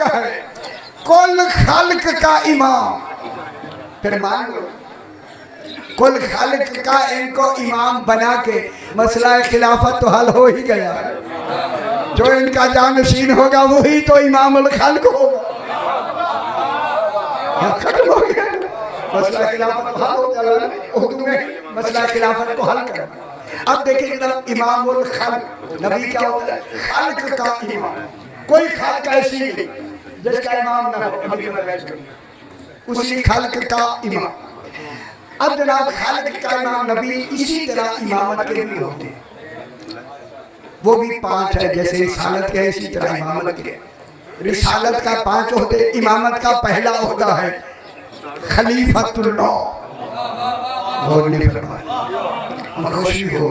है कुल खल्क का इमाम। फिर मान लो कुल खल्क का इनको इमाम बना के मसला खिलाफत तो हल हो ही गया है। जो इनका जानशीन होगा वही तो इमामुल खल्क होगा। खत्म हो गया मसला खिलाफत हल हो गया। उर्दू में मसला खिलाफत को हल कर। अब देखिए जनाब इमामुल खल्क नबी क्या होता है? खल्क का इमाम। कोई खल्क ऐसी नहीं जिसका इमाम ना हो, उसी खल्क का इमाम। अब जनाब खल्क का इमाम नबी इसी तरह इमामत के भी होते हैं। वो भी 5 है जैसे रिसालत के इसी तरह इमामत के। रिसालत का 5 होते, इमामत का पहला होता है खलीफतुल्लाह। खुशी हो,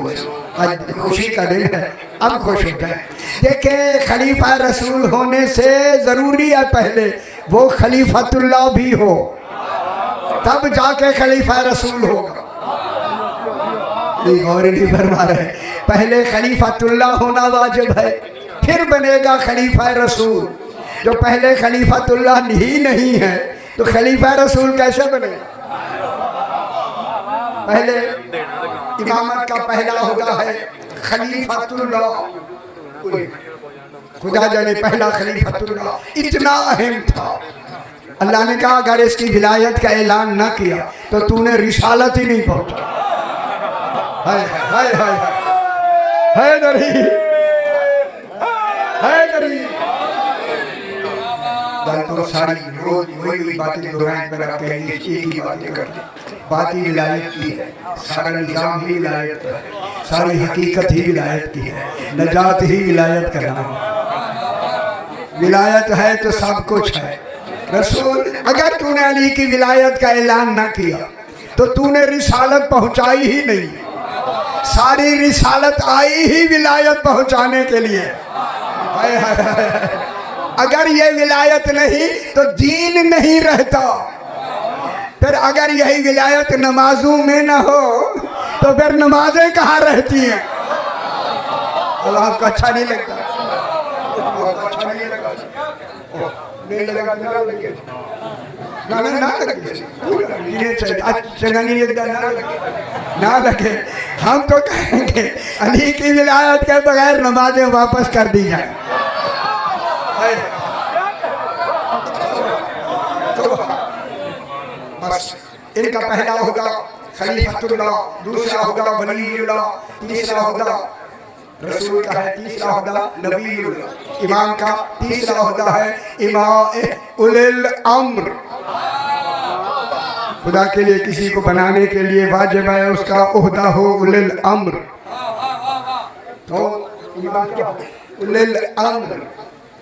आज खुशी का दिन है, अब खुश होता है। देखे खलीफा रसूल होने से जरूरी है पहले वो खलीफतुल्लाह भी हो, तब जाके खलीफा रसूल होगा। और नहीं फरमा रहे, पहले खलीफतुल्लाह होना वाजिब है, फिर बनेगा खलीफा रसूल। जो पहले खलीफतुल्लाह ही नहीं है तो खलीफा रसूल कैसे बनेगा? पहले इमामत का पहला होता है खलीफतुल्लाह। खुदा जाने पहला खलीफतुल्लाह इतना अहम था, अल्लाह ने कहा अगर इसकी विलायत का ऐलान ना किया तो तूने रिसालत ही नहीं पहुंचा। हाय हाय हाय हाय दरी हाय दरी। तो सारी रोज वही बातें दोहराएं पर आप कहेंगे एक ही बातें करते। बात ही विलायत की है, सारा निजाम ही विलायत है, सारी हकीकत ही विलायत की है, नजात ही विलायत का नाम। विलायत है तो सब कुछ है। रसूल अगर तूने अली की विलायत का ऐलान ना किया तो तूने रिसालत पहुंचाई ही नहीं। सारी रिसालत आई ही विलायत पहुंचाने के लिए। हाय हाय हाय। अगर ये विलायत नहीं तो दीन नहीं रहता। फिर अगर यही विलायत नमाजों में ना हो तो फिर नमाजें कहाँ रहती हैं? अब आपको अच्छा नहीं लगता? अच्छा नहीं लगा? नहीं लगा ना लगे ना ना ना लगे ना लगे। हम तो कहेंगे अली की विलायत के बगैर नमाजें वापस कर दी जाए। तो बस इनका पहला होगा खलीफतुल्लाह, दूसरा होगा वलीउल्लाह, तीसरा होगा रसूल का है, तीसरा होगा नबीउल्लाह। इमाम का तीसरा होता है इमाम उलिल अम्र। खुदा के लिए किसी को बनाने के लिए वाजिब है उसका ओहदा हो उलिल अम्र। तो इमाम क्या उलिल अम्र,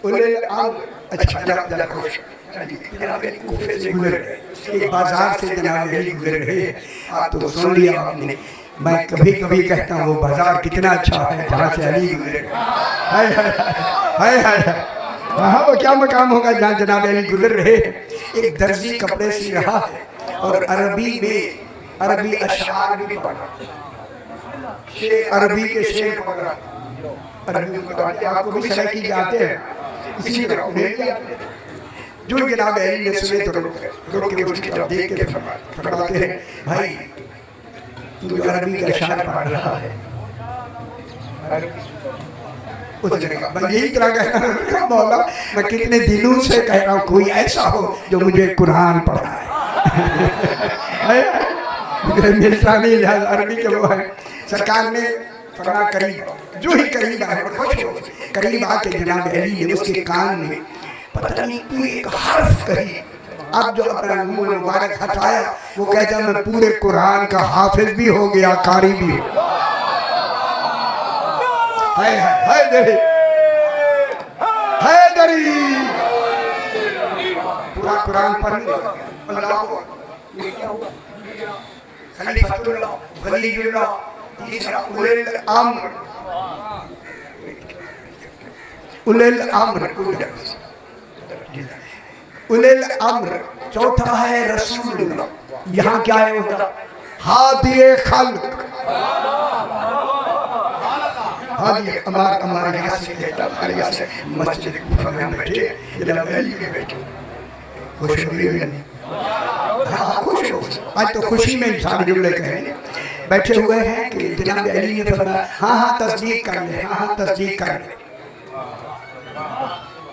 उलिल अम्र। अच्छा जरा खुश जनाब कूफे से गुजर रहे, एक बाजार से जनाब अली गुजर रहे। आप तो सुन लिया आपने। मैं कभी कभी कहता हूँ वो बाजार कितना अच्छा है जहाँ से अली गुजरे। हाय हाय हाय हाय। वहाँ वो क्या मकाम होगा जहाँ जनाब अली गुजर रहे। एक दर्जी कपड़े सी रहा है और अरबी में अरबी अशआर भी पढ़ा, अरबी के शेर पढ़ रहा। अरबी आपको भी शरह की जाते हैं इसी तरह उन्हें भी आते हैं। जो जनाब अली ने सुने तो रुक के उसकी तरफ देख के फरमाते हैं भाई तू अरबी का अशआर पढ़ रहा है। उसने कहा मैं यही तरह कह रहा हूँ मौला, मैं कितने दिनों से कह रहा हूँ कोई ऐसा हो जो मुझे कुरान पढ़ाए। मुझे मिलता नहीं लिहाजा अरबी के वो है। सरकार ने फरमा करीब जो ही करीब आए खुश हो, करीब आके जनाब अली ने उसके कान में पता नहीं कोई एक हर्फ कही। अब जो अपना मुंह मुबारक हटाया वो कहता मैं पूरे कुरान का हाफिज भी हो गया, कारी भी हो। हाय हाय हाय दरी हाय दरी। पूरा कुरान पढ़ लिया। अल्लाह को ये क्या हुआ? खलीफतुल्लाह, वलीउल्लाह, तीसरा उलिल अम्र। उलिल अम्र उलिल अम्र। चौथा है रसूलुल्लाह। यहाँ क्या है होता? हादिए खल्क। हाँ जी, हमारे यहाँ से कहता, हमारे यहाँ से मस्जिद गुफा में हम बैठे, जनाब अली में बैठे, खुश हो रही हो या नहीं? हाँ खुश हो। आज तो खुशी में इंसान जुमले कहे बैठे हुए हैं कि जनाब अली ने फरमाया हाँ हाँ तस्दीक कर ले, हाँ हाँ तस्दीक कर ले।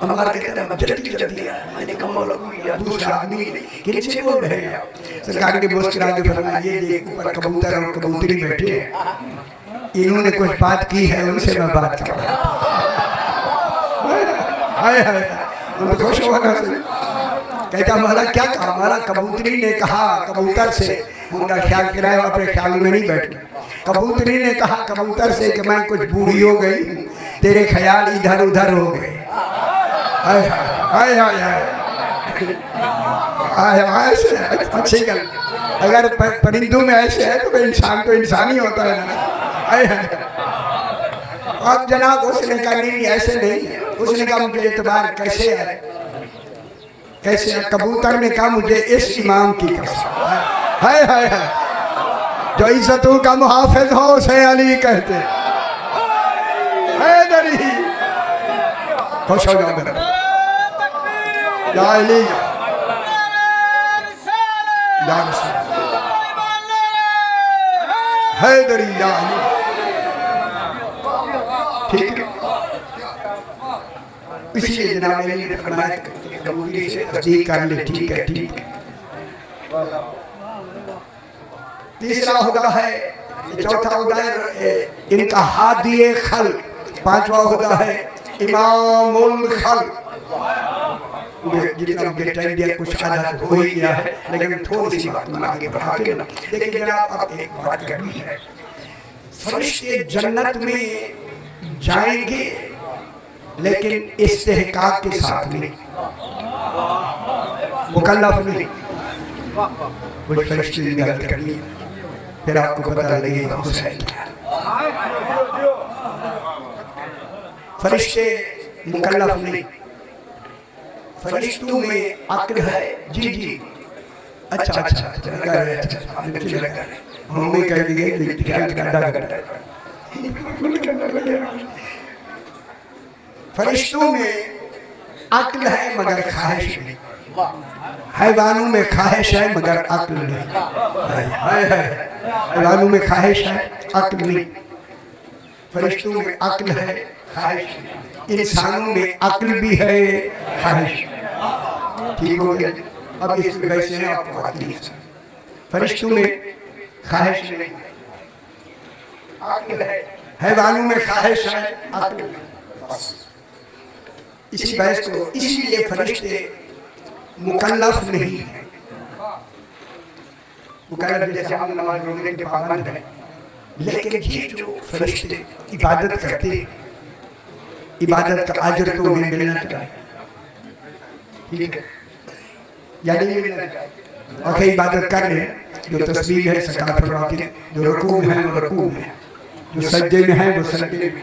हमारा कहता है जल्दी जल्दी मैंने कहा मौला या दूसरा आदमी किनसे बोल रहे हैं आप? सरकार के बोझ करा के फरमाया ये देख ऊपर कबूतर और कबूतरी बैठे हैं, इन्होंने कुछ बात की है उनसे मैं बात कर रहा हूँ। हाय हाय उनको खुश हुआ ना। कहता हमारा क्या कहा? हमारा कबूतरी ने कहा कबूतर से, उनका ख्याल कराया अपने ख्याल में नहीं बैठे। कबूतरी ने कहा कबूतर से कि मैं कुछ बूढ़ी हो गई, तेरे ख्याल इधर उधर हो गए। हाय हाय हाय हाय हाय ऐसे अच्छी गल। अगर परिंदों में ऐसे है तो इंसान तो इंसान ही होता है ना। हाय हाय। अब जनाब उसने कहा नहीं ऐसे नहीं है। उसने कहा मुझे एतबार कैसे है, कैसे है? कबूतर ने कहा मुझे इस इमाम की कसम। हाय हाय हाय। जो इज्जतों का मुहाफिज हो उसे अली कहते हैं। दरी खुश हो जाओ मेरा या अली या हैदरी या अली। ठीक है, इसलिए जनाब अली ने फरमाया कबूतरी से तस्दीक कर ले। ठीक है ठीक है। तीसरा हुदा है, चौथा हुदा है इनका हादिए खल, पांचवा हुदा है इमामुल खल। जितना मुझे टाइम दिया कुछ आधा हो ही गया है, लेकिन थोड़ी सी बात मैं आगे बढ़ा के ना। लेकिन जनाब अब एक बात करनी है, फरिश्ते जन्नत में जाएंगे लेकिन इस्तेहकाक के साथ नहीं, मुकल्लफ नहीं। कुछ फरिश्ते की गलती करनी है, फिर आपको पता लगेगा हुसैन क्या। फरिश्ते मुकल्लफ नहीं, फरिश्तों में अक्ल है। जी जी अच्छा अच्छा लगा रहे, अच्छा लगा रहे, हम कह दिए फरिश्तों में अक्ल है मगर ख्वाहिश नहीं, हैवानों में ख्वाहिश है मगर अक्ल नहीं। हैवानों में ख्वाहिश है अक्ल नहीं, फरिश्तों में अक्ल है ख्वाहिश, इंसानों में अक्ल भी है ख्वाहिश। ठीक हो गया? अब इस वैसे में आपको बात नहीं है, फरिश्तों में ख्वाहिश नहीं अक्ल है, हैवानों में ख्वाहिश है अक्ल नहीं। इसी बहस को इसीलिए फरिश्ते मुकल्लफ नहीं है। मुकल्लफ जैसे हम नमाज रोज़े के पाबंद हैं, लेकिन ये जो फरिश्ते इबादत करते, इबादत का अजर तो उन्हें मिलना चाहिए। ठीक है या नहीं मिलना चाहिए? और कई इबादत कर रहे हैं, जो तस्बीह है सरकार फरमाती है, जो रुकू में है वो रुकू में, जो सज्जे में है वो सज्जे में,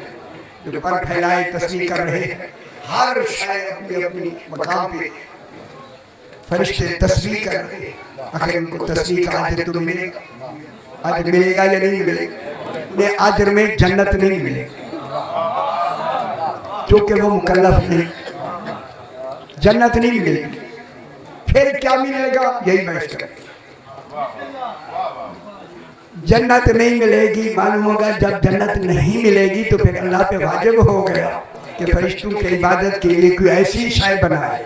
जो पर फैलाए तस्बीह कर रहे हैं, हर शय अपनी अपनी मकाम पे फरिश्ते तस्बीह कर रहे हैं। आखिर उनको तस्बीह का अजर तो मिलेगा, अजर मिलेगा या नहीं मिलेगा? उन्हें अजर में जन्नत नहीं मिलेगी क्योंकि वो मुकल्लफ नहीं, जन्नत नहीं मिलेगी। फिर क्या मिलेगा? यही बहस करें। जन्नत नहीं मिलेगी, मालूम होगा जब जन्नत नहीं मिलेगी तो फिर अल्लाह पे वाजिब हो गया कि फरिश्तों की इबादत के लिए कोई ऐसी शाय बनाए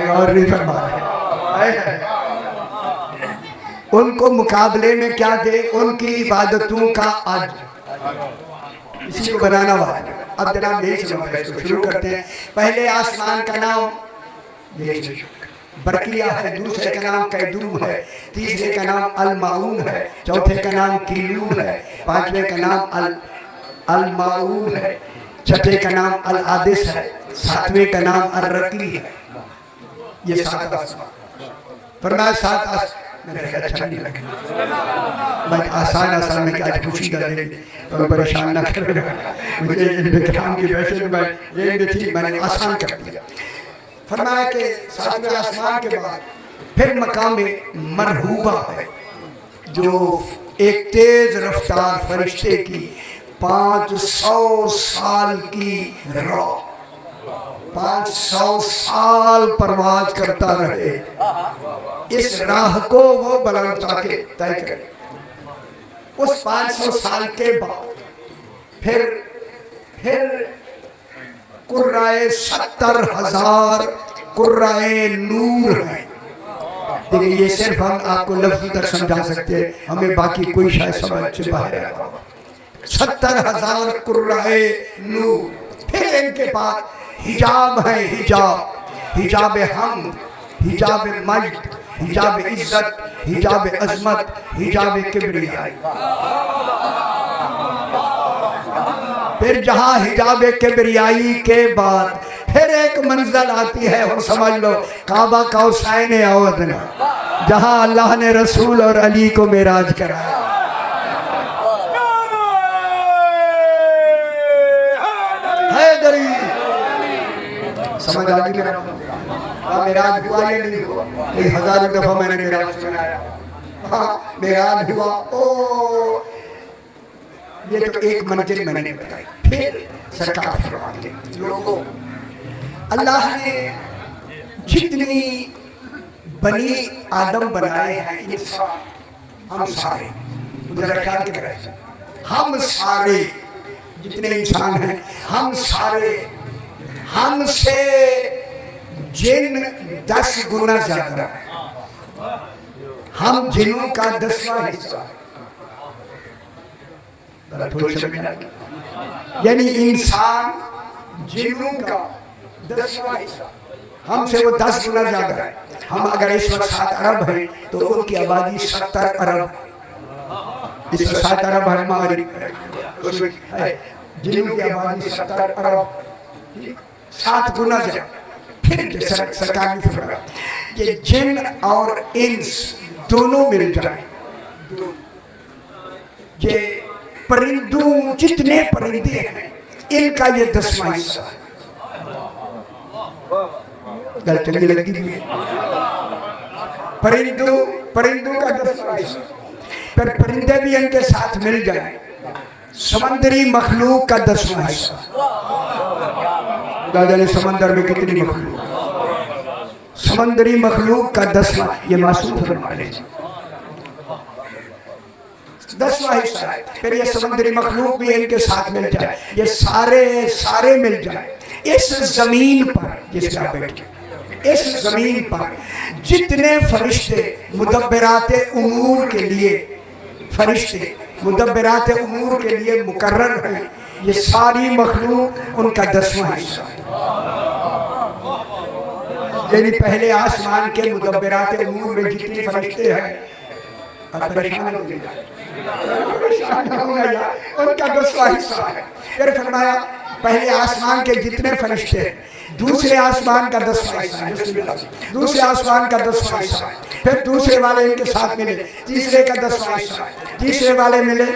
और नहीं फरमाए। उनको मुकाबले में क्या दे? उनकी इबादतों का आज इसी को बनाना वाला। अब जनाब यही शुरू करते हैं। पहले आसमान का नाम बरकिया है, दूसरे का नाम कैदूम है, तीसरे का नाम अल-माऊन है, चौथे का नाम कीलून है, पांचवें का नाम अल-माऊन है, छठे का नाम अल-आदिस है, सातवें का नाम अर-रकी है। ये सात आसमान फरमाया, सात आसमान मेरे अच्छा नहीं लगा। मैं आसान आसान में क्या खुशी कर रहे तो परेशान ना कर मुझे विक्रम की वैसे मैं ये थी, मैंने आसान कर दिया। फरमाया कि सातवें आसमान के बाद फिर मकाम मरहूबा है, जो एक तेज रफ्तार फरिश्ते की 500 साल की राह, 500 साल परवाज करता रहे, इस राह को वो बुलंद के तय करे। उस 500 साल के बाद फिर कुर्राए 70,000 कुर्राए नूर है। देखिए ये सिर्फ हम आपको लफ्ज़ तक समझा सकते हैं, हमें बाकी कोई शायद समझ से बाहर है। 70,000 कुर्राए नूर। फिर इनके पास हिजाब है, हिजाब हम, हिजाब मजद, हिजाब इज्जत, हिजाब अजमत, हिजाब किब्रियाई। फिर जहाँ हिजाब किब्रियाई के बाद फिर एक मंजिल आती है, और समझ लो काबा कौसैन औ अदना, जहाँ अल्लाह ने रसूल और अली को मेराज कराया। हैदरी समझ आ गई मेरा? मेराज हुआ या नहीं हुआ? ये हजारों दफा मैंने मेराज सुनाया। हाँ मेराज हुआ। ओ ये तो एक मंजिल मैंने बताई। फिर सरकार फरमाते हैं लोगों, अल्लाह ने जितनी बनी आदम बनाए हैं, इंसान हम सारे, जरा ख्याल करें, हम सारे जितने इंसान हैं, हम सारे, हमसे जिन 10 गुना ज्यादा है। हम जिनों का 10वां हिस्सा, यानी इंसान जिनों का 10वां हिस्सा, हमसे वो 10 गुना ज्यादा है। हम अगर इस वक्त 7 अरब हैं तो उनकी आबादी 70 अरब। इस वक्त 7 अरब है हमारी, जिनों की आबादी 70 अरब, 7 गुना ज्यादा। फिर सरकार ने फरमाया कि जिन और इंस दोनों मिल जाए, ये परिंदों जितने परिंदे हैं इनका ये 10वां हिस्सा है। गल चंगी लगी थी? परिंदों का 10वां हिस्सा। फिर परिंदे भी इनके साथ मिल जाए, समंदरी मखलूक का 10वां हिस्सा। दादा समंदर में कितनी मखलूक, समंदरी मखलूक का 10वां, ये मासूम फरमा ले 10वां हिस्सा है। फिर ये समंदरी मखलूक भी इनके साथ मिल जाए, ये सारे मिल जाए। इस जमीन पर जिस आप बैठे, इस जमीन पर जितने फरिश्ते मुदब्बिरात उमूर के लिए, फरिश्ते मुदब्बिरात उमूर के लिए मुकर्रर हैं, ये सारी मखलूक उनका 10वां हिस्सा है। यानी पहले आसमान के मुदब्बिरात उमूर में जितने फरिश्ते हैं, परेशान हो गया, उनका 10वां हिस्सा है। फिर फरमाया पहले आसमान के जितने फरिश्ते हैं, दूसरे आसमान का 10वां हिस्सा है, दूसरे आसमान का 10वां हिस्सा है। फिर दूसरे वाले इनके साथ मिले, तीसरे का 10वां हिस्सा, तीसरे वाले मिले,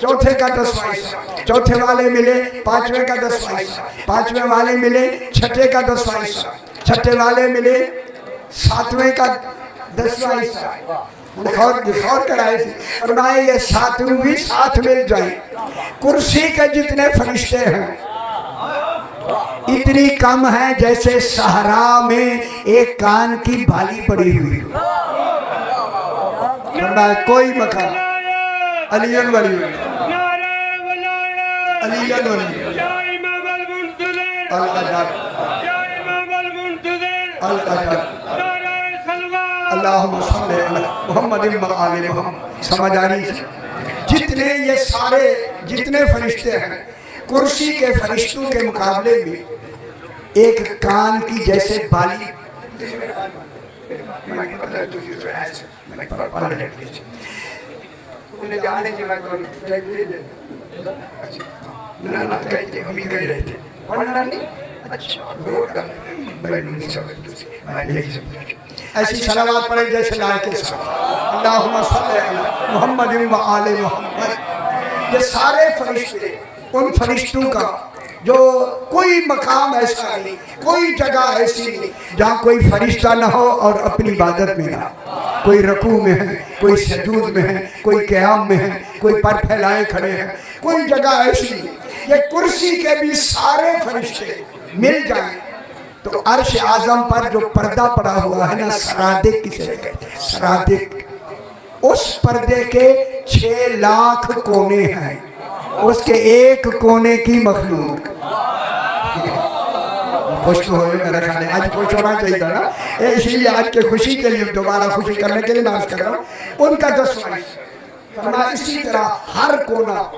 चौथे का 10वां हिस्सा, चौथे वाले मिले, पांचवें का 10वां हिस्सा, पांचवें वाले मिले, छठे का 10वां हिस्सा, छठे वाले मिले, सातवें का 10वां हिस्सा। गौर कराए थे, फरमाए ये सातवें भी साथ मिल जाए। कुर्सी के जितने फरिश्ते हैं इतनी कम है जैसे सहरा में एक कान की बाली पड़ी हुई। कोई मकान अलीयन वली, अलीयन वली, अल्लाहुम्मा सल्ली अला मुहम्मदिन व आले मुहम्मद। समझ आ रही है? जितने ये सारे जितने फरिश्ते हैं, कुर्सी के फरिश्तों के मुकाबले में एक कान की जैसे बाली। ऐसी सलावत पढ़े जैसे लायक अल्लाहुम्मा सल्ली अला मुहम्मदिन व आले मुहम्मद। ये सारे फरिश्ते, उन फरिश्तों का जो कोई मकाम ऐसा नहीं, कोई जगह ऐसी नहीं जहाँ कोई फरिश्ता ना हो और अपनी इबादत में ना। कोई रकू में है, कोई सजूद में है, कोई क़याम में है, कोई पर फैलाए खड़े हैं। कोई जगह ऐसी ये कुर्सी के भी सारे फरिश्ते मिल जाएं तो अर्श आजम पर जो पर्दा पड़ा हुआ है ना, सरादिक किसे कहते हैं? सरादिक। उस पर्दे के 6 लाख कोने हैं, उसके एक कोने की मखलूक। खुश तो हो मेरा ख्याल है, आज खुश होना चाहिए था ना, इसीलिए आज के खुशी के लिए दोबारा खुशी करने के लिए नाश कर रहा हूँ। उनका 10वां इसी तरह हर कोना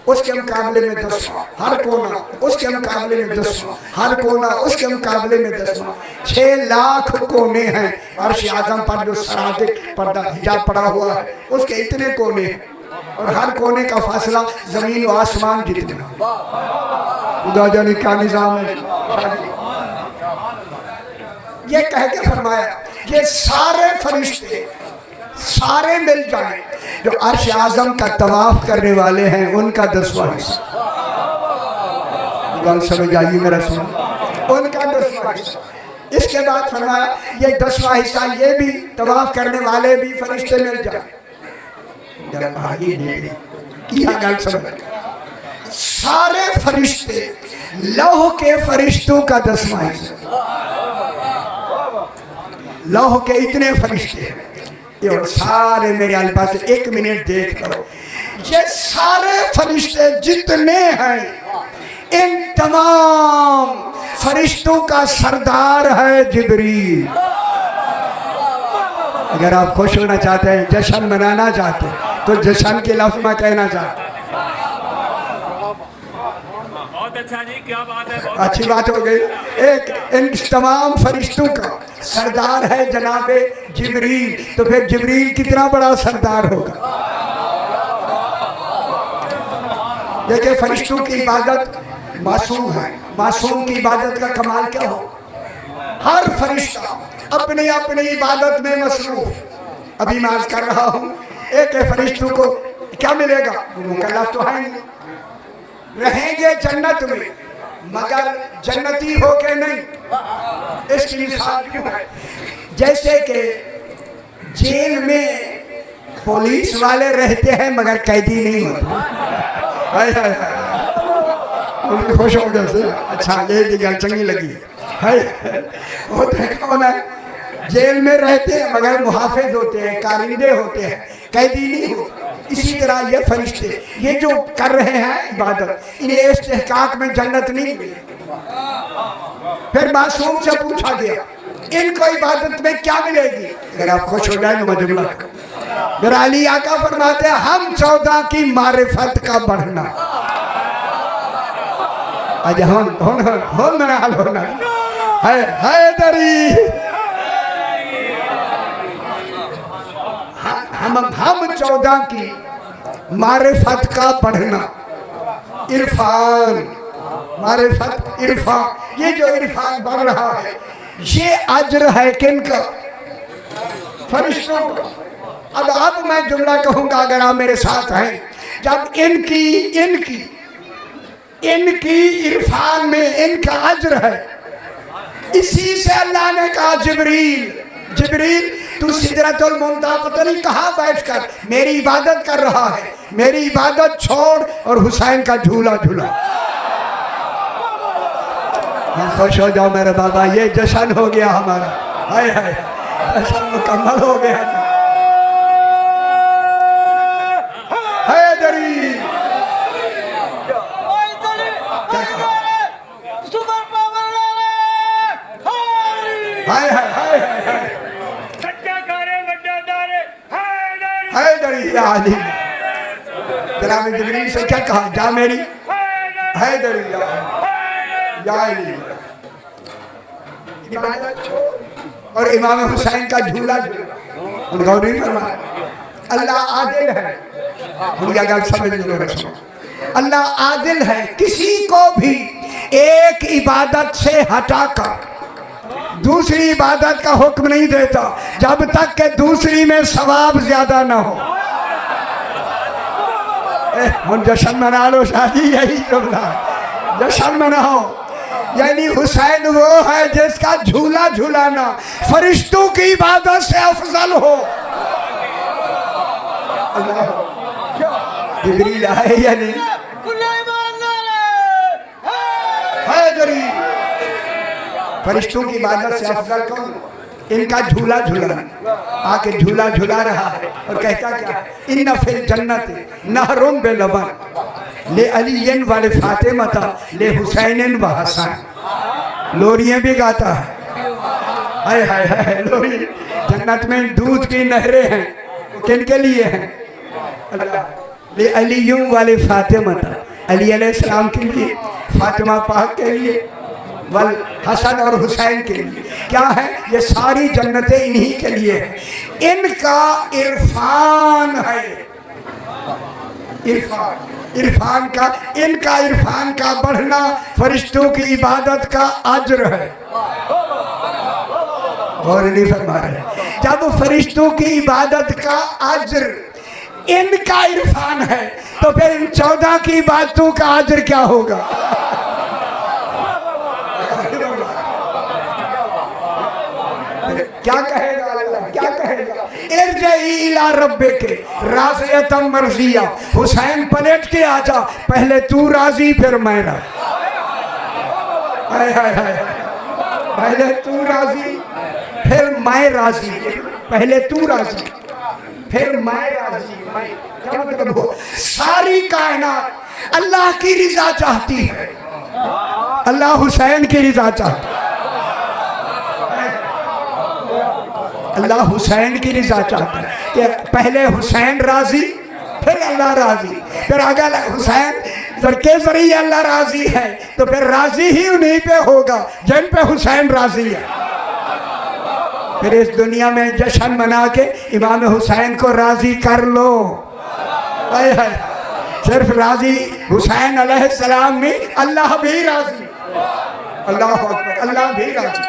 उसके मुकाबले में 10वां, हर कोना उसके मुकाबले में 10वां, हर कोना उसके मुकाबले में 10वां। 6 लाख कोने हैं अर्श आज़म पर जो सरादिक पर्दा हिजाब पड़ा हुआ है, उसके इतने कोने हैं और हर कोने का फासला जमीन और आसमान जितना। खुदा जाने क्या निजाम है। ये कह के फरमाया ये सारे फरिश्ते सारे मिल जाएं जो अर्श आज़म का तवाफ करने वाले हैं, उनका 10वां हिस्सा। गल समझ आइए मेरा सुन, उनका 10वां हिस्सा। इसके बाद फरमाया ये 10वां हिस्सा ये भी तवाफ करने वाले भी फरिश्ते मिल जाए। गल समझ, सारे फरिश्ते लौह के फरिश्तों का 10वां हिस्सा। लौह के इतने फरिश्ते हैं ये सारे मेरे आल पास 1 मिनट देख लो। ये सारे फरिश्ते जितने हैं, इन तमाम फरिश्तों का सरदार है जिब्रील। अगर आप खुश होना चाहते हैं, जश्न मनाना चाहते हैं, तो जश्न के लफ्ज़ में कहना चाहते हैं। अच्छा जी, क्या बात है, अच्छी बात हो गई। एक इन तमाम फरिश्तों का सरदार है जनाबे जिब्रील, तो फिर जिब्रील कितना बड़ा सरदार होगा। देखिए फरिश्तों की इबादत मासूम है, मासूम की इबादत का कमाल क्या हो। हर फरिश्ता अपनी अपनी इबादत में मसरूफ। अभी मैं अर्ज कर रहा हूँ, एक फरिश्तों को क्या मिलेगा, मुकल्लफ तो है नहीं, रहेंगे जन्नत में मगर जन्नती हो के नहीं। इसकी मिसाल क्यों है, जैसे कि जेल में पुलिस वाले रहते हैं मगर कैदी नहीं होते। खुश हो गए, अच्छा ये गल चंगी लगी है। वो कौन है, जेल में रहते हैं मगर मुहाफिज होते हैं, कारिंदे होते हैं, कैदी नहीं होते। इसी तरह ये फरिश्ते ये जो कर रहे हैं इबादत, इन्हें इस्तेहकाक में जन्नत नहीं मिली। फिर मासूम से पूछा गया इनको इबादत में क्या मिलेगी। अगर आप खुश हो जाए तो जुमला मेरा अली आका फरमाते हैं हम 14 की मारिफत का बढ़ना। आज हो मेरा हाल होना है दरी हम 14 की मारिफत का बढ़ना। इरफान मारिफत इरफान, ये जो इरफान बढ़ रहा है ये अज्र है किनका, फरिश्तों का। अब मैं जुमला कहूंगा अगर आप मेरे साथ हैं, जब इनकी इरफान में इनका अज्र है, इसी से अल्लाह ने कहा जिब्रील तू सिदरतुल मुंतहा पता नहीं कहाँ बैठकर मेरी इबादत कर रहा है, मेरी इबादत छोड़ और हुसैन का झूला झूला। खुश हो जाओ मेरे बाबा, ये जश्न हो गया हमारा, हाय हाय जश्न मुकम्मल हो गया। हैदरी हाय हाय हाय हाय हैदरी या अली। जनाब जिब्रील से क्या कहा, जा मेरी हैदरी या अली। और इमाम हुसैन का झूला गौरी फरमाया अल्लाह आदिल है। गल समझ लो, अल्लाह आदिल है, किसी को भी एक इबादत से हटाकर दूसरी इबादत का हुक्म नहीं देता जब तक के दूसरी में सवाब ज्यादा ना हो। हम जश्न मना लो शादी, यही जुमला जश्न मनाओ। यानी हुसैन वो है जिसका झूला झूलाना फरिश्तों की इबादत से अफजल हो। जिब्रील आए या नहीं? हैदरी फरिश्तों की इबादत से अफजल कौन? इनका झूला झूला आके झूला झूला रहा है और कहता क्या? इन्ना फिल जन्नत नहरुम बेलबन ले अलीयन वाले फातिमा ले हुसैन व हसन। लोरियां भी गाता है। हाय हाय हाय लोरी। जन्नत में दूध की नहरें हैं, किनके लिए हैं? अल्लाह ले अलीयों वाले फातिमा अली अलैहिस्सलाम के लिए, फातिमा पाक के लिए, वल हसन और हुसैन के लिए। क्या है? ये सारी जन्नतें इन्हीं के लिए है। इनका इरफान है, इरफान का, इनका इरफान का बढ़ना फरिश्तों की इबादत का अज्र है। और नहीं फरमा रहे, जब फरिश्तों की इबादत का अज्र इनका इरफान है तो फिर इन 14 की इबादतों का अज्र क्या होगा? क्या कहेगा अल्लाह? क्या कहेगा? इरजई इला रब्बिके राज़ियतम मर्ज़िया। हुसैन पलट के आजा, पहले तू राजी फिर मैं राजी। हाय हाय हाय, पहले तू राजी फिर मैं राजी, पहले तू राजी फिर मैं राजी। मैं क्या मतलब हो? सारी कायनात अल्लाह की रिजा चाहती है, अल्लाह हुसैन की रिजा चाहता है, अल्लाह हुसैन की रिजा चाहता है कि पहले हुसैन राजी फिर अल्लाह राजी। फिर अगर हुसैन के जरिए अल्लाह राजी है तो फिर राजी ही उन्हीं पे होगा जिन पे हुसैन राजी है। फिर इस दुनिया में जश्न मना के इमाम हुसैन को राजी कर लो। हाय हाय, सिर्फ राजी हुसैन अलैहिस्सलाम में अल्लाह भी राजी। अल्लाह अकबर, अल्लाह भी राजी।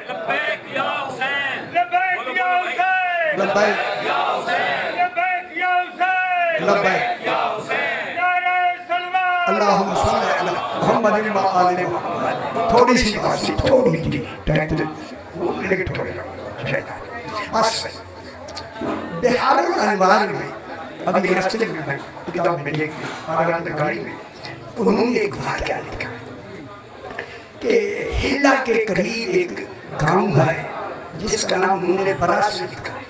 लब्बैक या हुसैन, लब्बैक या हुसैन, लब्बैक या हुसैन, लब्बैक या हुसैन, लब्बैक या हुसैन, नारे सलवात। अल्लाहुम्मा सल्ली अला मुहम्मद व आलि मुहम्मद। थोड़ी सी बात थी, थोड़ी सी बस। बिहारुल अनवार में अभी रास्ते में है, किताब में देख गाड़ी में उन्होंने एक वाक़या लिखा कि हिला के करीब एक गांव है जिसका नाम उन्होंने बरास लिखा है।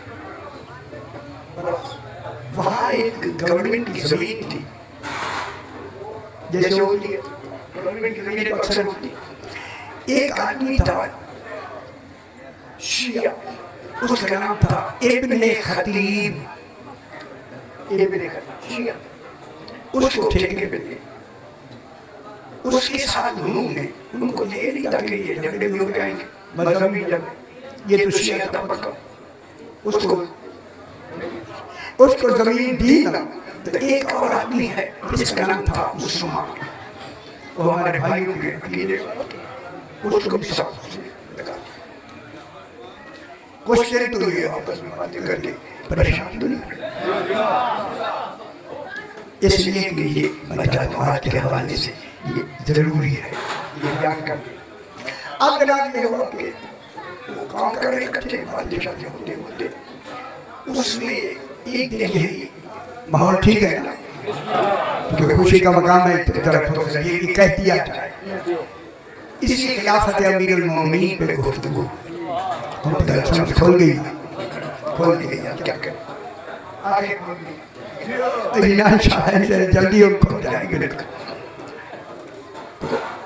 वहाँ एक गवर्नमेंट की जमीन थी, जैसे होती है गवर्नमेंट की जमीन अक्सर होती है। एक आदमी था शिया, उसका नाम था इब्ने खतीब, इब्ने खतीब शिया। उसको ठेके पे दिए, उसके साथ उन्होंने उनको ले लिया कि ये झगड़े भी हो जाएंगे, मजहबी झगड़े। ये तो शिया था पक्का। उसको जमीन दी ना। तो एक और आदमी है जिसका नाम था उस्मान, वो हमारे भाइयों के अकीदे, उसको भी साथ लगा। कुछ देर तो ये आपस में बातें करके परेशान दुनिया, इसलिए कि ये मजात के हवाले से ये जरूरी है ये बयान कर। अब जनाब ये हुआ कि वो काम कर रहे इकट्ठे, बातें शादी होते होते उसमें एक दिन यही माहौल ठीक है ना, क्योंकि खुशी का मकाम है, तरफ हो सके कि कह दिया जाए। इसी खिलाफत अमीरुल मोमिनीन पे गुफ्तगू खोल गई, क्या करें आगे इनाम शायद से जल्दी उनको जाएंगे।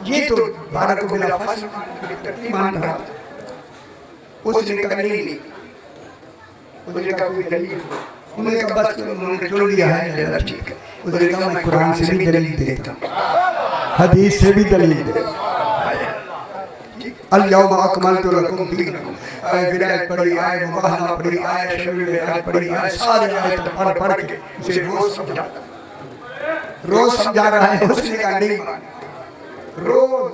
ये तो भारत को बिला फासिल मान रहा, उसने कहा नहीं, उसने कहा कोई दलील, उन्होंने कहा बस उन्होंने जोड़ दिया है, ठीक है। उसने कहा मैं कुरान से भी दलील देता, हदीस से भी दलील देता। अल-यौमा अकमलतु लकुम दीनकुम, विलायत पढ़ी आए, मुबाहना पढ़ी आए, शबीर विलायत पढ़ी आए, सारे आयत पढ़ के उसे रोज समझा रहा है। उसने कहा नहीं, रोज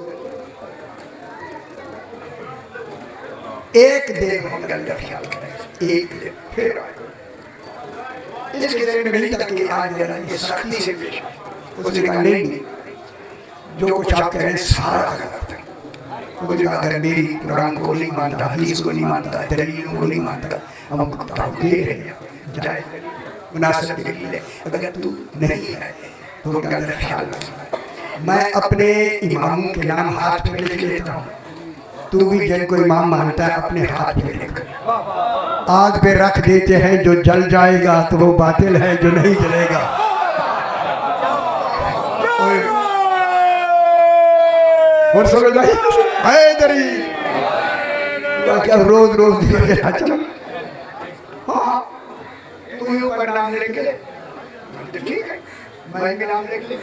एक दिन हम गंदा ख्याल करें, एक दिन फिर आए। इसके दिन में नहीं था कि आज जरा ये सख्ती से पेश आए। उसने कहा नहीं, जो कुछ आप कह रहे हैं सारा गलत है। मुझे अगर मेरी कुरान को नहीं मानता, हदीस को नहीं मानता, दलीलों को नहीं मानता, हम दे रहे हैं जाए मुनासिब दलील है। अगर तू नहीं है तो उनका अंदर ख्याल रखना। मैं अपने इमामों के नाम हाथ पे लिख लेता हूँ, तू भी जिनको इमाम मानता है अपने हाथ पे लिख। आग पे रख देते हैं, जो जल जाएगा तो वो बातिल है, जो नहीं जलेगा। और समझ आई हैदरी क्या रोज रोज चलो। हाँ तू ही ऊपर नाम लिख ले, ठीक है मैं भी नाम लिख ले।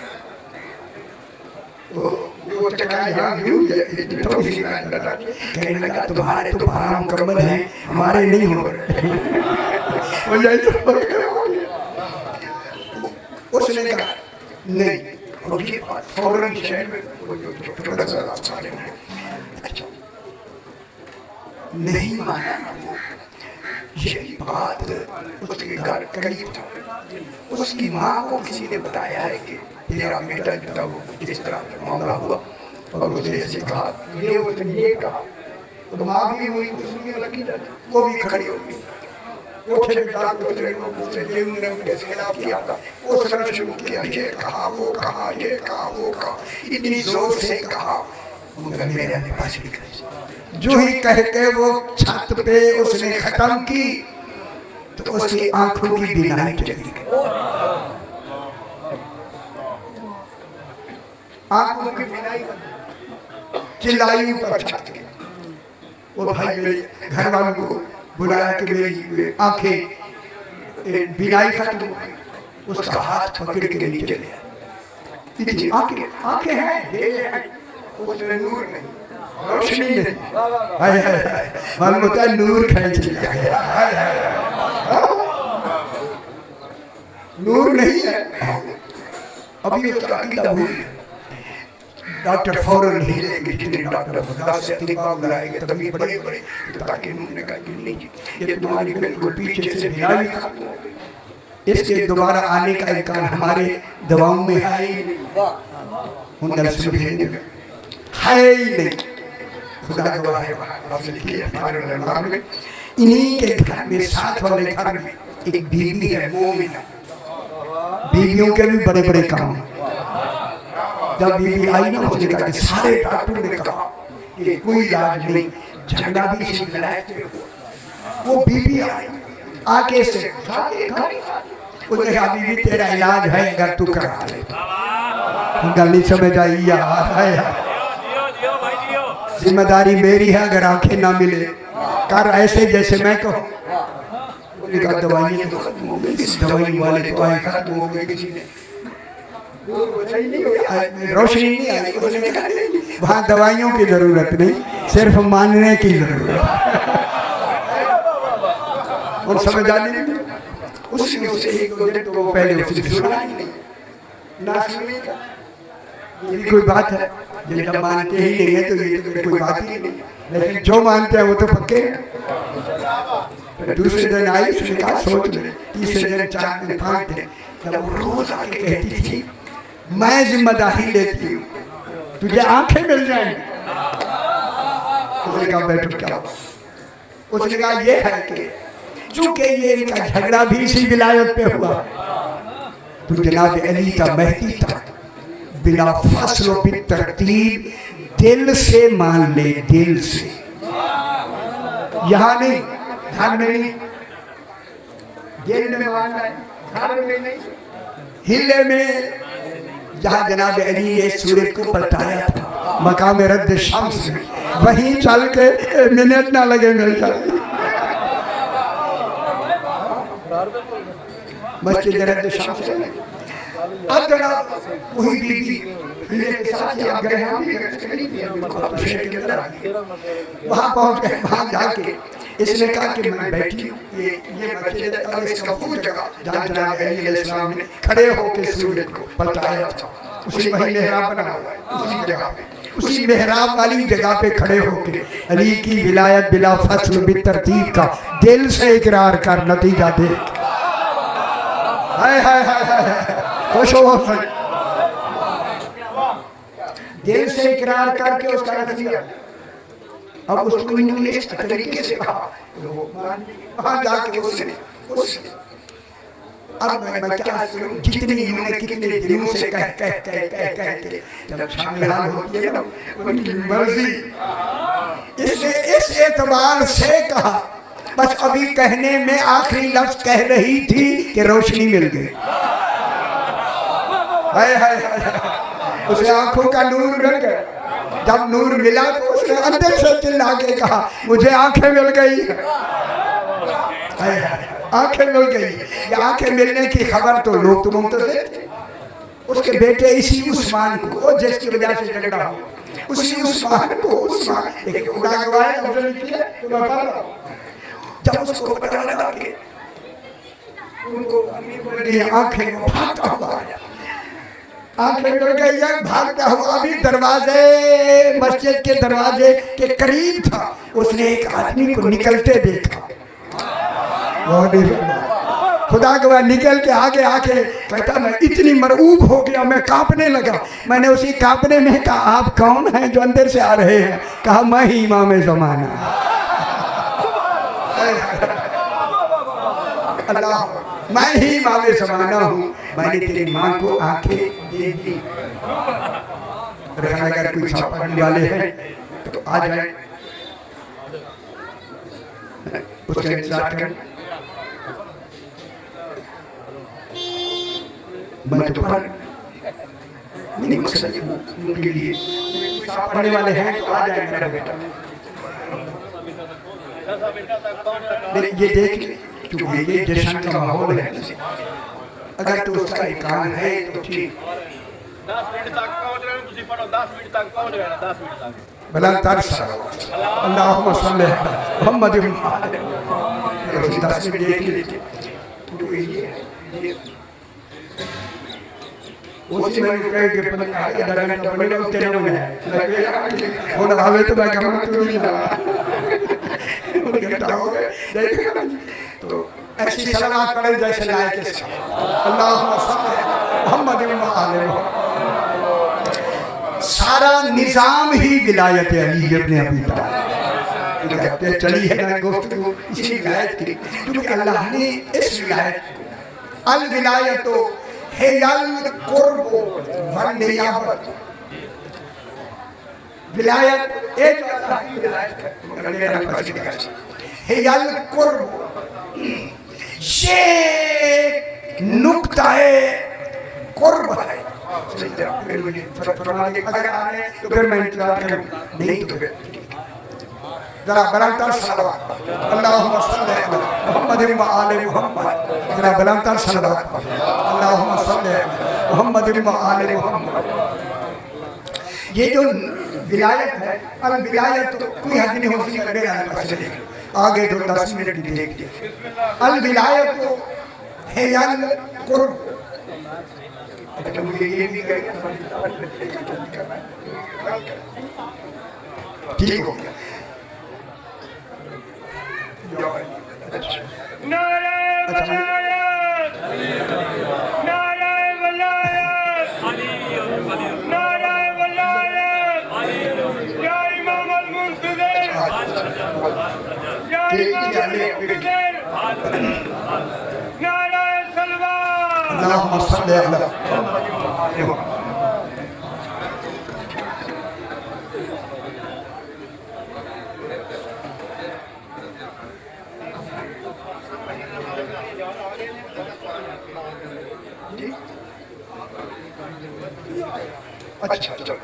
वो चकाया यहाँ थोड़ी सी कहने लगा तुम्हारे तो 12 मुकम्मल हैं, हमारे नहीं हो रहे। उसने कहा नहीं, और ये बात फौरन शहर में थोड़ा सा अच्छा नहीं माना। यही बात उसके घर करीब था। उसकी माँ को किसी ने बताया है कि तेरा बेटा जो था वो इस तरह का मामला हुआ, और उसे ऐसे कहा, ये उसने ये कहा, तो माँ भी हुई उसकी लगी जाती, वो भी खड़ी हो गई। उठे डॉक्टर ने उनके खिलाफ किया था, उसने शुरू किया, ये कहा वो कहा, ये कहा वो कहा, इतनी जोर से कहा मगर मेरे पास भी गए। जो ही कह के वो छत पे उसने खत्म की तो उसकी आंखों की बीनाई चली गई। आंखों की बीनाई चिल्लाई ऊपर छत के। वो भाई मेरे घर वालों को बुलाया कि मेरी आंखें बीनाई खत्म हो गई। उसका हाथ पकड़ के नीचे ले आया। आंखें हैं, उसमें नूर नहीं, रोशनी नहीं। हाय हाय हाय, मालूम होता है नूर खींच लिया गया। नूर नहीं है। अभी उसका अकीदा हुई। डॉक्टर फौरन नहीं लेंगे, जितने डॉक्टर खुदा से अतिबा बुलाएंगे तभी बड़े बड़े, ताकि उन्होंने कहा कि नहीं जी ये तुम्हारी बिल्कुल पीछे से बीमारी खत्म हो गई, इसके दोबारा आने का इम्कान हमारे दवाओं में है ही नहीं, उन नर्स भेजने में है ही नहीं। खुदा गवाह है, आपसे लिखी है हमारे में। इन्हीं के घर में, साथ वाले घर में एक बीवी है मोमिना। बीवियों के भी बड़े बड़े काम हैं। जब बीवी आई ना, उसने कहा कि सारे डॉक्टरों ने कहा कि कोई इलाज नहीं, झगड़ा भी इसी विलायत में हुआ। वो बीवी आई आके से उसने कहा बीवी तेरा इलाज है अगर तू करा ले। गली समझ आई यार, जिम्मेदारी मेरी है, अगर आंखें ना मिले कर ऐसे जैसे मैं कहूँ। दवाइयाँ तो खत्म हो गई, दवाई वाले तो आए खत्म हो गए, किसी ने रोशनी नहीं आई। उसने कहा वहाँ दवाइयों की जरूरत नहीं, सिर्फ मानने की जरूरत। और समझ आने उसने उसे एक दो दिन तो पहले उसने सुना ही नहीं, ना सुनी का ये कोई बात है। जब मानते ही नहीं है तो ये तो कोई बात ही नहीं, लेकिन जो मानते हैं वो तो पक्के हैं। दूसरे दिन आई, उसने कहा सोच ले, तीसरे दिन 4 दिन 5 दिन, जब रोज आके कहती थी मैं जिम्मेदारी लेती हूँ, तुझे आंखें मिल जाएंगी। उसने कहा बैठो क्या? उसने कहा ये है कि चूंकि ये इनका झगड़ा भी इसी विलायत पे हुआ, तो जनाब अली का महदी था, बिना फस्ल बिन तरतीब दिल से मान ले, दिल से, यहाँ नहीं, घर में नहीं, दिल में मानना है, घर में नहीं, हिले में। जहाँ जनाब अली ने सूरज को पलटाया था मकाम रद्द शम्स में, वहीं चल के मिनट ना लगे मिल जाए। मस्जिद रद्द शम्स में अब जनाब वही बीबी के साथ आप गए, हम भी शहर के अंदर आ गए। वहाँ पहुँच गए, वहाँ जाके इसने कहा कि मैं बैठी हूँ, ये मस्जिद और इसका वो जगह जहाँ जनाब अली अलैहिस्सलाम ने खड़े होकर सूरज को पलटाया था, उसी वही मेहराब बना हुआ है, उसी जगह पे, उसी मेहराब वाली जगह पे खड़े होकर अली की विलायत बिला फस्ल बिन तरतीब का दिल से इकरार कर, नतीजा देख। हाय हाय हाय हाय, खुश हो, दिल से इकरार करके उसका नतीजा। अब उसको इन्होंने इस तरीके से कहा, वहां जाके उसने अब मैं क्या करूं, जितनी इन्होंने कितने दिनों से कह के जब शामिल होती है ना उनकी मर्जी। इसने इस एतबार से कहा, बस अभी कहने में आखिरी लफ्ज कह रही थी कि रोशनी मिल गई। हाय हाय हाय, उसे आंखों का नूर मिल गया। जब नूर मिला तो उसने अंदर से चिल्ला के कहा, मुझे आंखें मिल गई। हाय हाय, आंखें मिल गई। ये आंखें मिलने की खबर तो लोग तो मुंतज़िर थे। उसके बेटे इसी उस्मान को, जिसकी वजह से झगड़ा हो, उसी उस्मान को, उस्मान एक खुदा गवाह है, अफजल किया तो मैं पढ़ रहा हूं। जब उसको पता लगा कि उनको अमीर बनी आंखें में भागता हुआ आया, आंखें मिल गई, भागता हुआ अभी दरवाजे, मस्जिद के दरवाजे के करीब था, उसने एक आदमी को निकलते देखा। खुदा गवाह निकल के आगे आके कहता, मैं इतनी मरऊब हो गया, मैं कांपने लगा। मैंने उसी कांपने में कहा, आप कौन हैं जो अंदर से आ रहे हैं? कहा, मैं ही इमाम ज़माना। अल्लाह, मैं ही इमाम ज़माना हूँ। मैंने तेरी माँ को आंखें दे दी। अगर कोई पढ़ने वाले हैं तो आ जाए, उसका इंतजार कर। मैं तो पढ़ नहीं मकसद उनके लिए पढ़ने वाले हैं तो आ जाए मेरा बेटा। ये देख, क्योंकि ये जश्न का माहौल है, अगर तो उसका इकान है तो ठीक। 10 मिनट तक पहुंच रहे हैं, तुसी पढ़ो 10 मिनट तक पहुंच गए ना, 10 मिनट तक। बलंद तरस अल्लाहुम्मा सल्ली अला मुहम्मद। 10 मिनट देख लीजिए। तो ये उसी में कह के पता आधा घंटा पड़ेगा, उसके नाम में है वो आवे तो मैं कहूँ तो नहीं ना घंटा हो गया देखा। तो ऐसी सलावत पढ़े जैसे लायक के अल्लाहुम्मा सल्ली अला मुहम्मद व आले मुहम्मद। सारा निजाम ही विलायत अली इब्न अबी तालिब कहते चली है ना गुफ्तगू इसी विलायत की, क्योंकि अल्लाह ने इस विलायत को अल विलायत हेयल कुर्ब वन नियाबत, विलायत एक अल्लाह की विलायत है, हेयल कुर्ब, ये नुक्ताए कुर्ब है। अगर आए तो फिर मैं इंतजार करूं, नहीं तो फिर जरा बलंतर सलवात अल्लाहुम्मा सल्ली अला मुहम्मद व आले मुहम्मद। जरा बलंतर सलवात अल्लाहुम्मा सल्ली अला मुहम्मद व आले मुहम्मद। ये जो विलायत है, अल विलायत तो कोई हद नहीं होती, मेरे आगे तो 10 मिनट भी देख लीजिए। अल विलायत तो है अल कुर्ब, ठीक हो गया। नारे वलायत, नारे वलायत, नारे वलायत, या इमाम अल-मुंतज़िर, या इमाम अल-मुंतज़िर, नारे सलवात। अल्लाहुम्मा सल्ली अला अच्छा अच्छा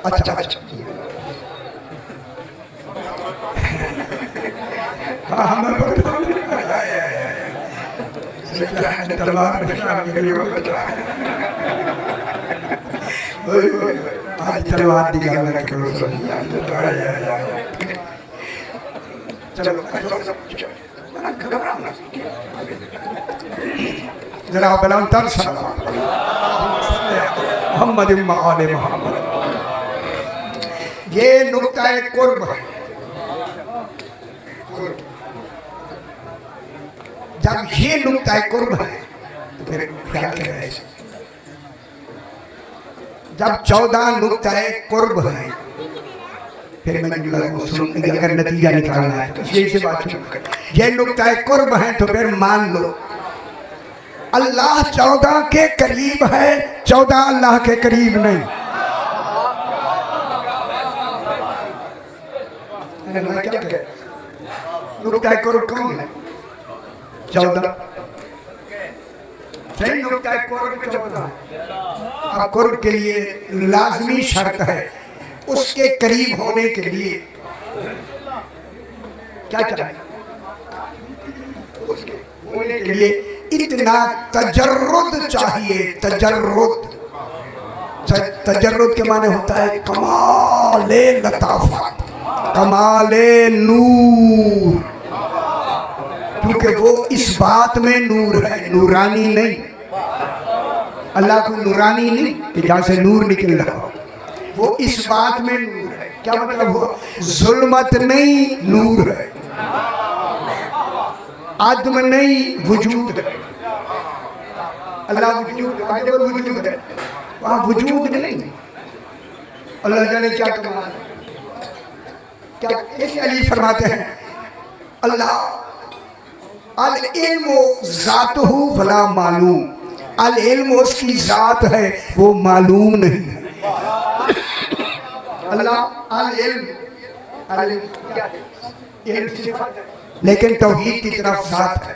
अच्छा अच्छा हाँ हमें तलवार आज तलवार दिखा चलो जरा बलंतर सल्लल्लाहु मोहम्मद व आले मोहम्मद। ये नुक्ता कुर्ब है। जब ये नुक्ता कुर्ब है तो फिर क्या करें? जब 14 नुक्ता कुर्ब है फिर मैंने लगा सुन अगर नतीजा निकालना है तो यही से बात शुरू कर। ये नुक्ता कुर्ब है तो फिर मान लो अल्लाह 14 के करीब है, 14 अल्लाह के करीब नहीं। क्या कह नुक्ता कुर्ब कौन है? 14 सही नुक्ता कुर्ब 14। अब कुर्ब के लिए लाजमी शर्त है उसके करीब होने के लिए क्या चाहिए? उसके होने के लिए इतना तजर्रुद चाहिए। तजर्रुद के माने होता है कमाले लताफत, कमाले नूर, क्योंकि वो इस बात में नूर है, नूरानी नहीं। अल्लाह को नूरानी नहीं कि जहाँ से नूर निकल रहा हो, वो इस बात में नूर है। क्या मतलब वो जुल्मत नहीं नूर है, आदम नहीं वजूद है। अल्लाह वजूद है, वहाँ वजूद नहीं। अल्लाह जाने क्या कमाल है। क्या इस अली फरमाते हैं अल्लाह अल इल्मु ज़ातुहु वला मालूम, अल इल्म उसकी ज़ात है वो मालूम नहीं है। अल्लाह अल इल्म क्या है? इल्म सिफत है, लेकिन तौहीद की तरफ ज़ात है।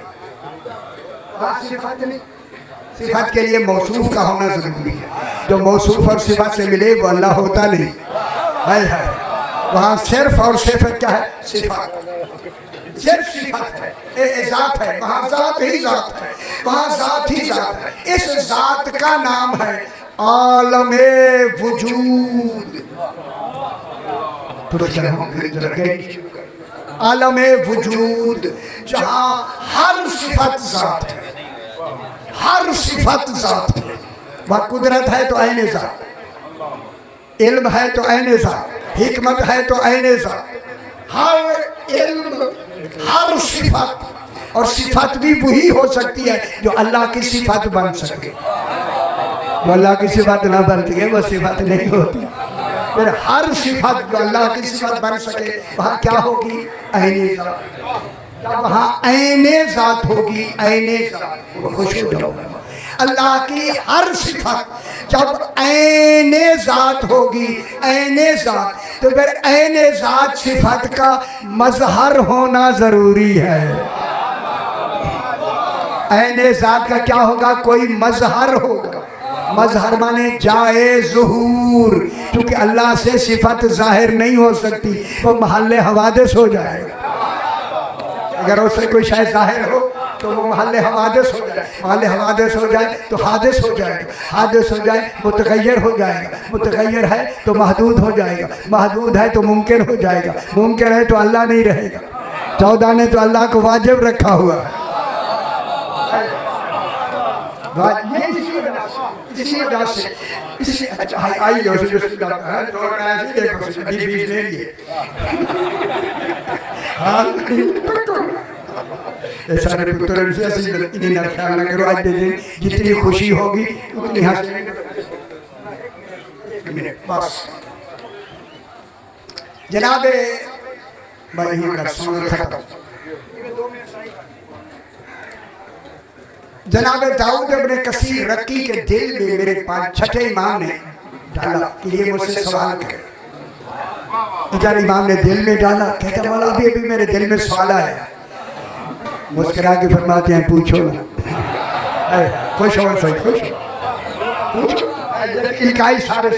सिफत नहीं, सिफत के लिए मौसूफ का होना जरूरी है। जो मौसूफ और सिफत से मिले वो अल्लाह होता नहीं है। वहाँ सिर्फ और सिर्फ क्या है? सिफत, सिर्फ सिफत है, ज़ात है। वहाँ ज़ात ही ज़ात है, वहाँ ज़ात ही ज़ात है। इस ज़ात का नाम है आलमे वजूद। आलमे वजूद, जहाँ हर सिफत ज़ात है, हर सिफत ज़ात है। वहाँ कुदरत है तो ऐने ज़ात, इल्म है तो ऐने ज़ात, हिकमत है तो ऐने ज़ात। हर इल्म, हर सिफत, और सिफत भी वही हो सकती है जो अल्लाह की सिफत बन सके। जो अल्लाह की सिफत ना बनती है वो सिफत नहीं होती। फिर हर सिफत जो अल्लाह की सिफत बन सके वहाँ क्या होगी? ऐने ज़ात। वहाँ ऐने ज़ात होगी, ऐने ज़ात। खुश हो जाओ, अल्लाह की हर सिफत जब ऐने ज़ात होगी, ऐने ज़ात, तो फिर ऐने ज़ात सिफत का मज़हर होना ज़रूरी है। ऐने ज़ात का क्या होगा? कोई मज़हर होगा। मज़हर माने जाए ज़ुहूर, क्योंकि अल्लाह से सिफत ज़ाहिर नहीं हो सकती, वो महल्ले हवादिस हो जाएगा। अगर उससे कोई शायद ज़ाहिर हो तो वो महल्ले हवादिस हो जाए, महल्ले हवादिस हो जाए तो हादिस हो जाएगा, हादिस हो जाए मुतगय्यर हो जाएगा, मुतगय्यर है तो महदूद हो जाएगा, महदूद है तो मुमकिन हो जाएगा, मुमकिन है तो अल्लाह नहीं रहेगा। 14 ने तो अल्लाह को वाजिब रखा हुआ है। इसी वजह से इसी आई जो सारे पुत्र ख्याल न करो। आज दिन जितनी खुशी होगी उतनी हंसी। बस जनाबे जनाब दाऊद इब्ने कसीर रक्की के दिल में मेरे पास छठे इमाम ने डाला कि ये मुझसे सवाल करे। इधर इमाम ने दिल में डाला, कहता मौला अभी अभी मेरे दिल में सवाल आया। मुस्कुरा के फरमाते हैं पूछो ना। खुश हो सही, खुश इकाई सारे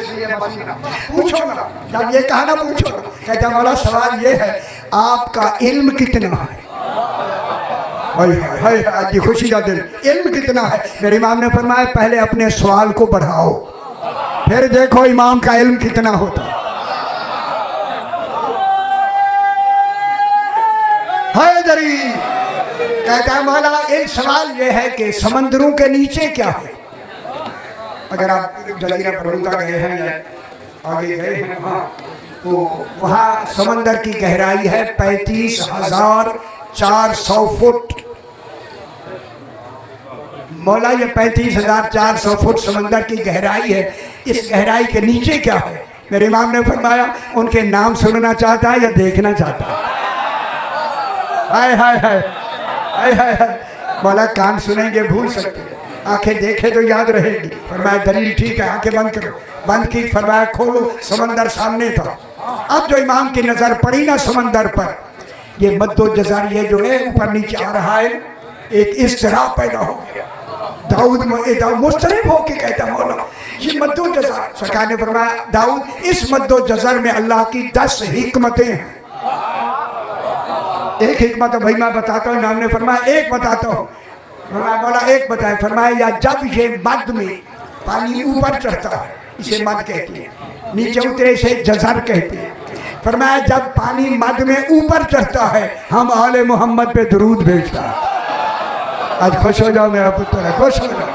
पूछो ना। जब ये कहा ना पूछो ना, कहता मौला सवाल ये है आपका इल्म कितना है? हाय खुशी का दिन, इल्म कितना है? मेरे इमाम ने फरमाया पहले अपने सवाल को बढ़ाओ, फिर देखो इमाम का इल्म कितना होता है। दरी कहता है मौला एक सवाल ये है कि समंदरों के नीचे क्या है? अगर आप जजीरा बरूदा गए हैं या आगे गए हैं तो वहाँ समंदर की गहराई है 35,400 फुट। मौला ये 35,400 फुट समंदर की गहराई है। इस गहराई के नीचे क्या है? मेरे इमाम ने फरमाया उनके नाम सुनना चाहता है या देखना चाहता है? हाय हाय हाय हाय हाय हाय। बोला कान सुनेंगे भूल सकते हैं, आंखें देखे तो याद रहेगी। फरमाया दलील ठीक है, आंखें बंद करो। बंद की, फरमाया खोलो, समंदर सामने था। अब जो इमाम की नजर पड़ी ना समंदर पर, ये मद्दो जज़र ये जो है ऊपर नीचे आ रहा है, एक इज़्तिराब पैदा हो गया। दाऊद मुस्तरिब होके कहता मौला ये मद्दो जज़र। सरकार ने फरमाया दाऊद इस मद्दो जज़र में अल्लाह की 10 हिकमतें हैं। एक हिकमत भाई मैं बताता हूँ, इमाम ने फरमाया एक बताता हूँ। फरमाया मौला एक बताए। फरमाया या जब ये मद में पानी ऊपर चढ़ता है इसे मद कहते हैं, नीचे उतरे इसे जज़र कहते हैं। फरमाया जब पानी मद में ऊपर चढ़ता है हम आले मोहम्मद पे दुरूद भेजता है। आज खुश हो जाओ मेरा पुत्र, खुश हो जाओ।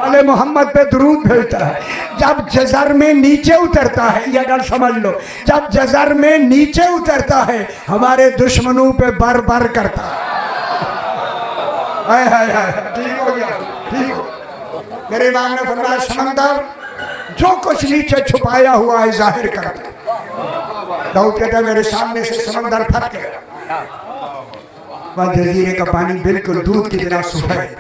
आले मोहम्मद पे दुरूद भेजता है। जब जज़र में नीचे उतरता है, ये अगर समझ लो, जब जज़र में नीचे उतरता है हमारे दुश्मनों पे बर बर करता है। हाय हाय हाय, ठीक हो गया, ठीक हो। मेरे इमाम ने फरमाया समंदर जो कुछ नीचे छुपाया हुआ है जाहिर करता है। दाऊद कहता है मेरे सामने से समंदर फट गया, वह जजीरे का पानी बिल्कुल दूध की तरह सफेद।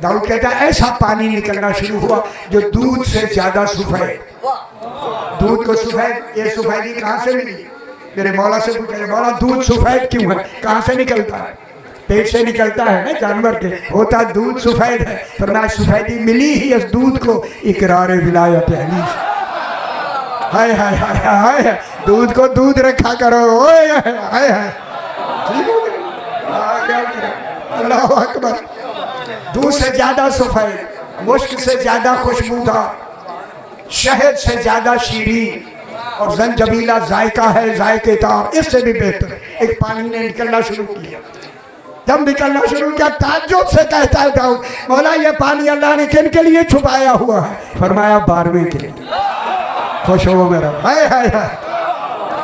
दाऊद कहता है ऐसा पानी निकलना शुरू हुआ जो दूध से ज्यादा सफेद। दूध को सफेद, ये सफेदी कहाँ से मिली? मेरे मौला से पूछा मौला दूध सफेद क्यों है, कहाँ से निकलता है? पेट से निकलता है ना जानवर के, होता दूध सफेद है। फरमाया सफेदी मिली ही इस दूध को इकरार विलायत अली से। हाय हाय हाय हाय, दूध को दूध रखा करो। ओए हाय हाय, ठीक हो गया। अल्लाह अकबर। दूध से ज्यादा सफेद, मुश्क से ज्यादा खुशबूदार, शहद से ज्यादा शीरीन और जंजबीला जायका है, जायकेदार, इससे भी बेहतर एक पानी ने निकलना शुरू किया। जब निकलना शुरू किया ताज्जुब से कहता है दाऊद मौला ये पानी अल्लाह ने किन के लिए छुपाया हुआ है? फरमाया 12वें के लिए। खुश हो मेरा। हाय हाय हाय।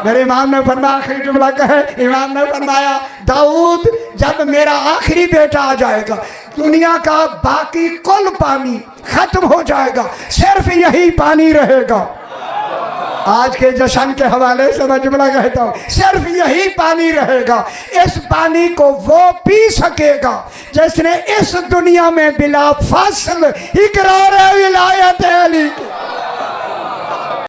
मेरे इमाम ने फरमाया आखिरी जुमला कहे, इमाम ने फरमाया दाऊद जब मेरा आखिरी बेटा आ जाएगा दुनिया का बाकी कुल पानी खत्म हो जाएगा, सिर्फ यही पानी रहेगा। आज के जश्न के हवाले से मैं जुमला कहता हूँ, सिर्फ यही पानी रहेगा। इस पानी को वो पी सकेगा जिसने इस दुनिया में बिला फसल इकरार विलायत अली की